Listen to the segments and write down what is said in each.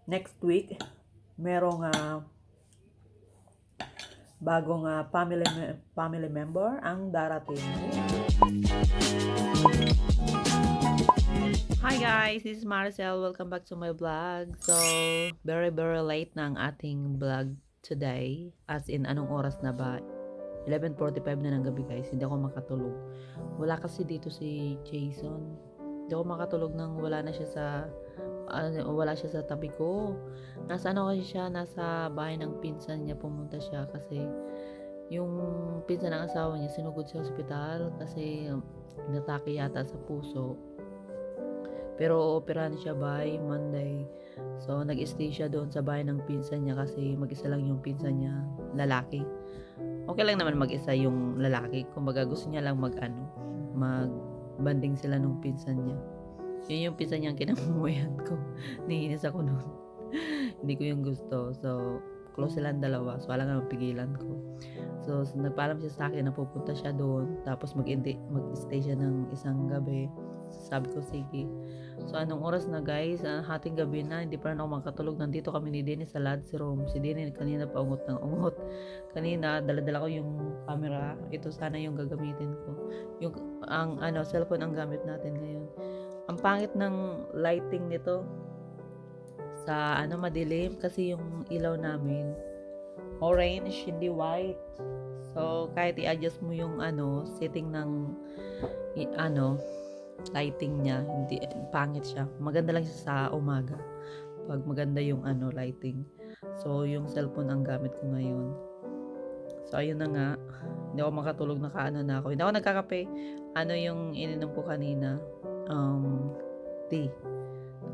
next week, merong bagong family member ang darating. Hi guys, this is Maricel. Welcome back to my vlog. So, very late na ang ating vlog today. As in, anong oras na ba? 11:45 na ng gabi guys. Hindi ako makatulog. Wala kasi dito si Jason. Hindi ako makatulog nang wala siya sa tabi ko. Nasa kasi siya, nasa bahay ng pinsan niya. Pumunta siya kasi yung pinsan ng asawa niya sinugod sa ospital kasi inatake yata sa puso. Pero operahan siya by Monday. So, nag-stay siya doon sa bahay ng pinsan niya kasi mag-isa lang yung pinsan niya, lalaki. Okay lang naman mag-isa yung lalaki. Kumbaga gusto niya lang mag-banding sila nung pinsan niya. Yun yung pinsan niyang kinamumuyan ko. Niinis ako noon. Hindi ko yung gusto. So, close silang dalawa. So, alam nga mapigilan ko. So, nagpaalam siya sa akin na pupunta siya doon. Tapos mag-stay siya ng isang gabi. Sabi ko, sige. So, anong oras na guys? Hating gabi na. Hindi pa rin ako makatulog. Nandito kami ni Dennis sa Lads room. Si Dennis kanina pa ungot ng ungot. Kanina, dala-dala ko yung camera. Ito sana yung gagamitin ko. Cellphone ang gamit natin ngayon. Ang pangit ng lighting nito sa madilim kasi yung ilaw namin orange, hindi white. So, kahit i-adjust mo yung setting ng lighting niya, hindi pangit siya. Maganda lang siya sa umaga. Pag maganda yung lighting. So, yung cellphone ang gamit ko ngayon. So, ayun na nga. Hindi ako makatulog, na ako. Hindi ako nagkakape. Yung ininom ko kanina? Tea.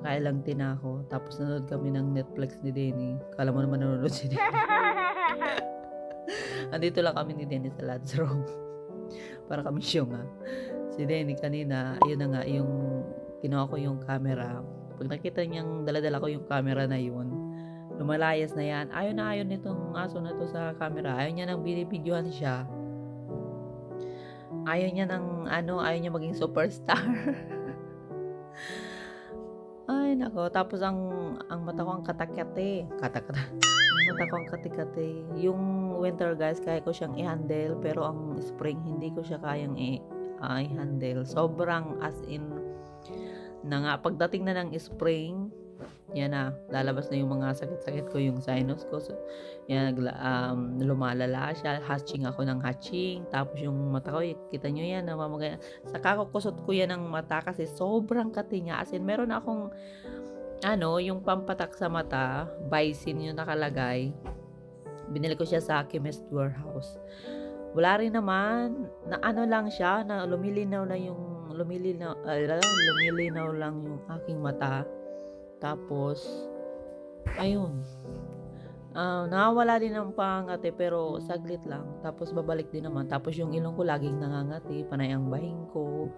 Kailang tea na ako. Tapos nanood kami ng Netflix ni Denny. Kala mo naman nanonood si Denny. Andito lang kami ni Denny sa Lads room. Para kami siya nga. Si Denny kanina, ayun na nga, yung kinuha ko yung camera. Pag nakita niyang daladala ko yung camera na yun, lumalayas na yan. Ayaw nitong aso na to sa camera. Ayaw niya nang binibidyohan siya. Ayaw niya maging superstar. Ay, nako. Tapos ang mata ko ang katakate. Ang mata ko ang katikate. Yung winter guys, kaya ko siyang i-handle. Pero ang spring, hindi ko siya kayang i-handle. Sobrang as in na nga. Pagdating na ng spring, yan na, lalabas na yung mga sakit-sakit ko, yung sinus ko. So, yan, lumalala siya. Hatching ako ng hatching. Tapos yung mata ko, kita nyo yan, namamagay. Saka ko kusot ko yan ng mata kasi sobrang kati niya. As in, meron akong, yung pampatak sa mata, Vicin yung nakalagay. Binili ko siya sa Chemist Warehouse. Wala rin naman, na lang siya, na lumilinaw lang yung aking mata. Tapos, ayun. Nakawala din ng pangati pero saglit lang. Tapos babalik din naman. Tapos yung ilong ko laging nangangati. Panay ang bahing ko.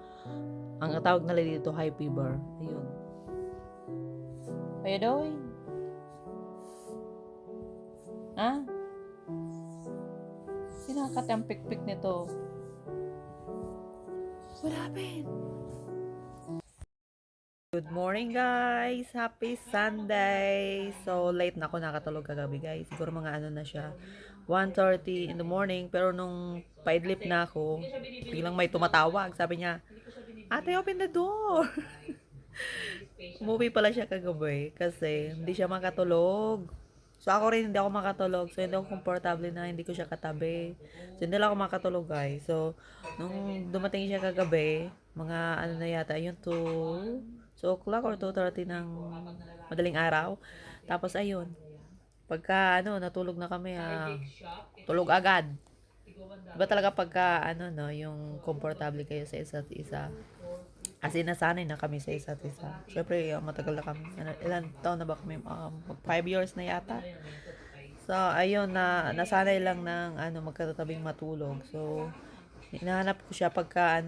Ang tawag nila dito, high fever. Ayun. How you doing? Ha? Sinakati ang pik-pik nito. What happened? Good morning guys! Happy Sunday! So late na ako nakatulog kagabi guys. Siguro mga na siya. 1:30 in the morning. Pero nung paidlip na ako, biglang may tumatawag. Sabi niya, "Ate, open the door!" Umuwi pala siya kagabi kasi hindi siya makatulog. So ako rin hindi ako makatulog. So hindi ako komportable na hindi ko siya katabi. So hindi lang ako makatulog guys. So nung dumating siya kagabi, mga na yata, yun 2 o'clock or 2:30 ng madaling araw. Tapos ayun, pagka natulog na kami, tulog agad. Iba talaga pagka yung komportable kayo sa isa't isa. Kasi nasanay na kami sa isa't isa. Syempre, matagal na kami. Ilan taon na ba kami? 5 years na yata. So, ayun, nasanay lang ng magkatabing matulog. So, hinahanap ko siya pagka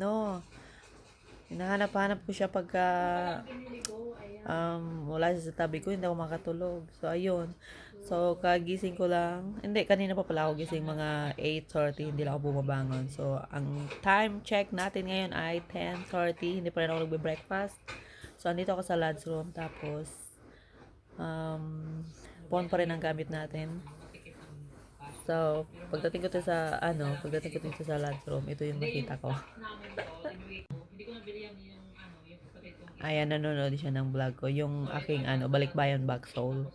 hinahanap ko siya pagka wala siya sa tabi ko, hindi ako makatulog. So, ayun. So, kagising ko lang. Hindi, kanina pa pala ako gising mga 8:30. Hindi lang ako bumabangon. So, ang time check natin ngayon ay 10:30. Hindi pa rin ako nagbe-breakfast. So, andito ako sa lads room. Tapos, phone pa rin ang gamit natin. So, pagdating ko to sa, lunchroom, ito yung nakita ko. Ayan, nanonood siya ng vlog ko. Yung aking, balikbayan back soul.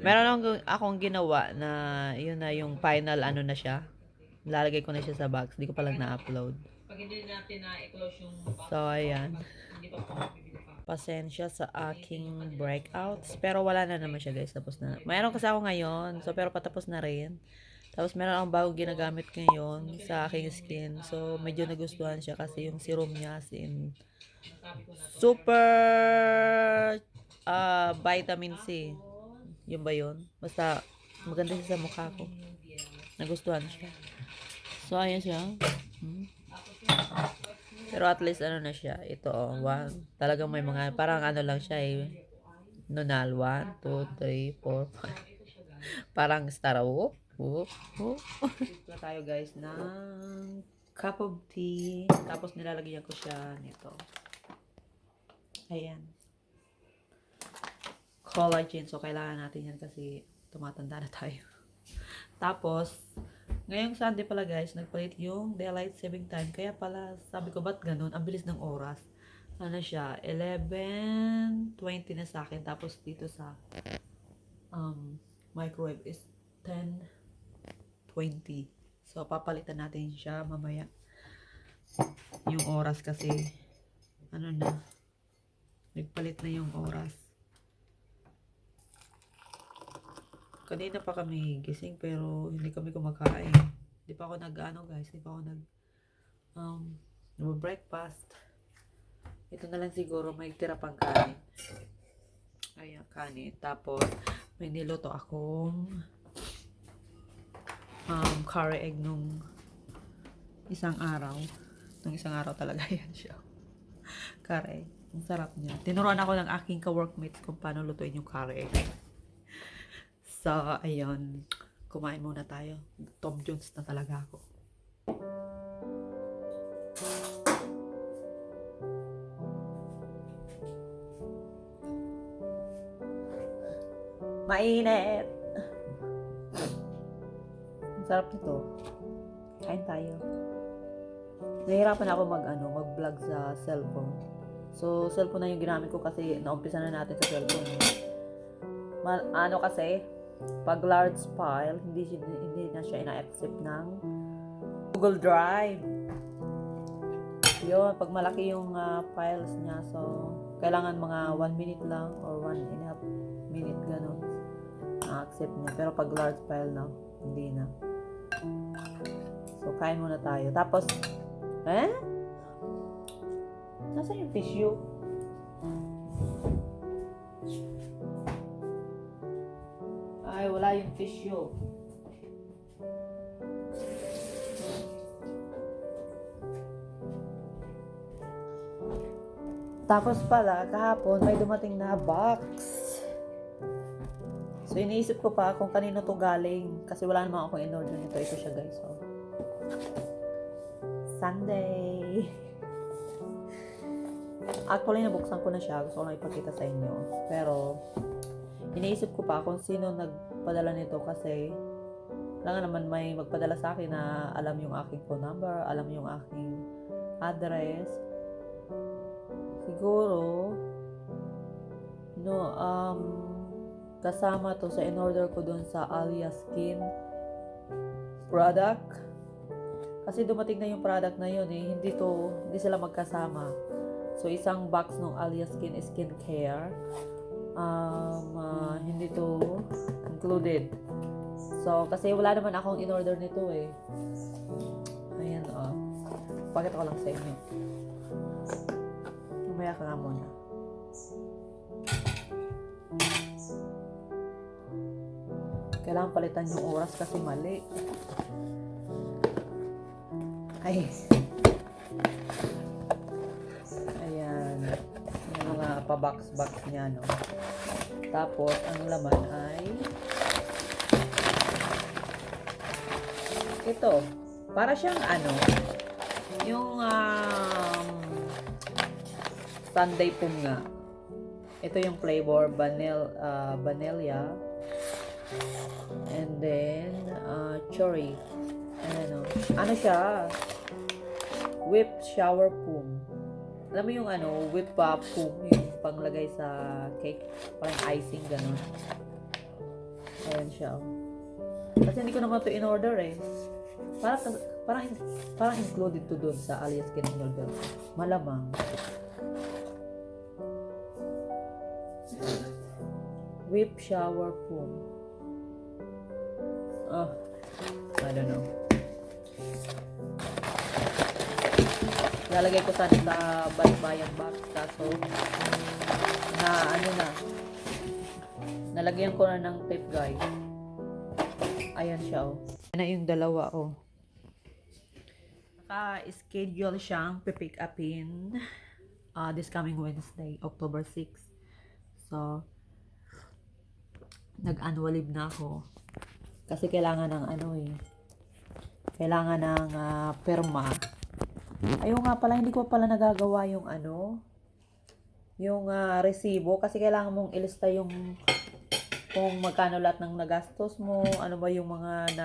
Meron akong ginawa na, yun na yung final, na siya. Lalagay ko na siya sa box. Di ko pa lang na-upload. So, ayan. Pasensya sa aking breakouts. Pero wala na naman siya, guys. Tapos na. Mayroon kasi ako ngayon. So, pero patapos na rin. Tapos, meron akong bagong ginagamit ngayon sa aking skin. So, medyo nagustuhan siya kasi yung serum niya super vitamin C. Yun ba yun? Basta, maganda siya sa mukha ko. Nagustuhan siya. So, ayan siya. Pero at least, na siya. Ito, talagang may mga, parang lang siya Nunal, 1, 2, 3, 4, 5. Parang star, tayo guys ng cup of tea. Tapos, nilalagyan ko siya nito. Ayan. Collagen. So, kailangan natin yan kasi tumatanda na tayo. Tapos, ngayong Sunday pala guys, nagpalit yung daylight saving time. Kaya pala, sabi ko, ba't ganun? Ang bilis ng oras. Ano siya? 11:20 na sa akin. Tapos dito sa microwave is 10:20. So, papalitan natin siya mamaya. Yung oras kasi, nagpalit na yung oras. Kanina pa kami gising pero hindi kami kumakain. Hindi pa ako guys. Hindi pa ako breakfast. Ito na lang siguro, may tira pang kanin. Ayan, kanin. Tapos, may niluto akong curry egg nung isang araw. Nung isang araw talaga yan siya. Curry egg. Ang sarap niya. Tinuruan ako ng aking ka-workmates kung paano lutuin yung curry egg. So, ayun. Kumain muna tayo. Tom Jones na talaga ako. Mainit! Ang sarap nito. Kain tayo. Nahihirapan ako mag-vlog sa cellphone. So, cellphone na yung ginamit ko kasi naumpisa na natin sa cellphone. Kasi, pag large file, hindi na siya ina-accept ng Google Drive. Yun, pag malaki yung files niya, so, kailangan mga 1 minute lang or 1.5 minute, ganun. Na-accept niya. Pero pag large file na, hindi na. So, kain muna tayo. Tapos, nasaan yung tissue? Ay, wala yung tissue. Tapos pala, kahapon may dumating na box. So, iniisip ko pa kung kanino to galing. Kasi wala naman ako in-order nito. Ito siya guys. So, Sunday. Actually, nabuksan ko na siya. Gusto ko lang ipakita sa inyo. Pero, iniisip ko pa kung sino nagpadala nito kasi lang naman may magpadala sa akin na alam yung aking phone number, alam yung aking address. Siguro, kasama to sa in-order ko dun sa Alia Skin product. Kasi dumating na yung product na yun hindi sila magkasama. So, isang box ng Alia Skin Skincare. Hindi to included. So, kasi wala naman akong in-order nito Ayan, pakita ko lang sa inyo. Umaya ka nga muna. Kailangan palitan yung oras kasi mali. Ay. Ayan. Yung mga pa-box niya, no? Tapos, ang laman ay ito. Para siyang yung Sunday Pum nga. Ito yung flavor vanilla. And then, chori. Ano siya? Whipped shower foam. Alam mo yung whipped foam, yung panglagay sa cake, parang icing, gano'n. Ayan siya. Kasi hindi ko naman ito in-order eh. Parang, parang, parang included to doon sa Alias Skin in-order. Malamang. Whipped shower foam. I don't know. Lalagay ko sana sa balikbayan box. Kaso, nalagyan ko na ng tape, guys. Ayan siya, oh. Ayan na yung dalawa, oh. Naka-schedule siyang pipick upin this coming Wednesday, October 6. So, nag-annual leave na ako. Kasi kailangan ng kailangan ng perma. Ayun nga pala, hindi ko pala nagagawa yung yung resibo. Kasi kailangan mong ilista yung kung magkano lahat ng nagastos mo, ano ba yung mga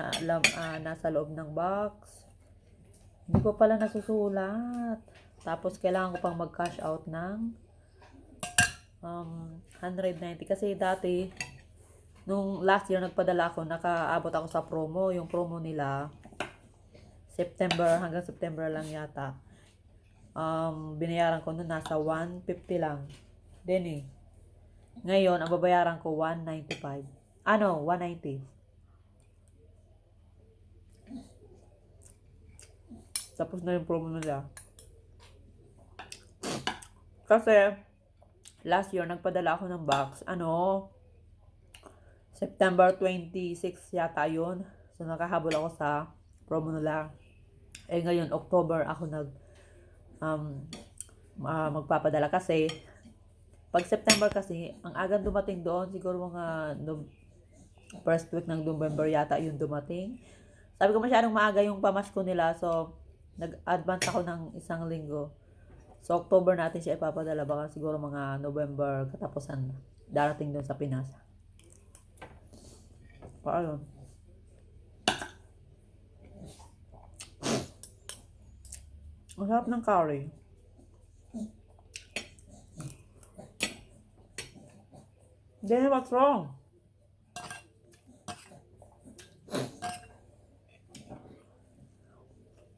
nasa loob ng box. Hindi ko pala nasusulat. Tapos kailangan ko pang mag-cash out ng 190. Kasi dati, nung last year nagpadala ako, nakaabot ako sa promo. Yung promo nila, hanggang September lang yata. Binayaran ko nun nasa 150 lang. Then ngayon, ang babayaran ko 195. 190. Tapos na yung promo nila. Kasi, last year, nagpadala ako ng box. September 26 yata yun. So, nakahabol ako sa promo nila. Ngayon, October, ako magpapadala kasi pag September kasi, ang agang dumating doon, siguro mga first week ng November yata yung dumating. Sabi ko masyadong maaga yung pamasko nila, so nag-advance ako ng 1 linggo. So October natin siya ipapadala, baka siguro mga November katapusan darating doon sa Pinas. Paano? Ang sarap ng curry. Then what's wrong?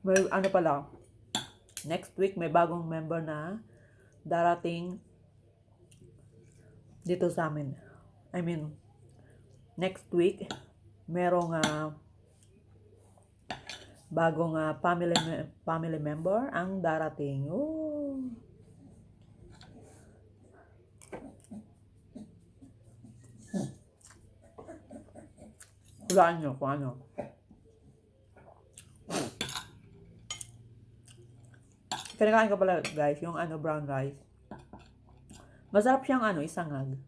May pala, next week may bagong member na darating dito sa amin. I mean, next week merong bagong family member ang darating. Oh. Hulaan nyo kung ano. Kinakain ko pala, guys, yung brown rice. Masarap siyang isangag.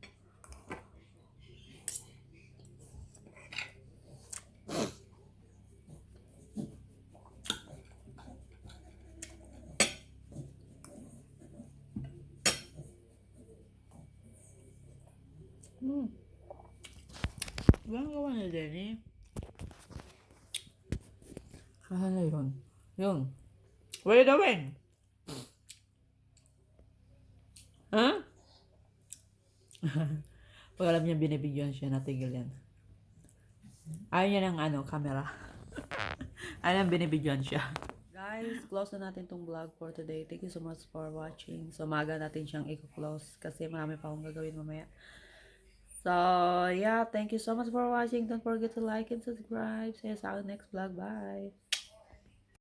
Ano gawa na din eh? Ano yun? Yun. What are you doing? Huh? Pag alam niya binibigyan siya, natigil yan. Ayaw niya ng camera. Ayaw niya binibigyan siya. Guys, close na natin tong vlog for today. Thank you so much for watching. So, maga natin siyang i-close kasi marami pa akong gagawin mamaya. So, yeah, thank you so much for watching. Don't forget to like and subscribe. See you sa next vlog. Bye!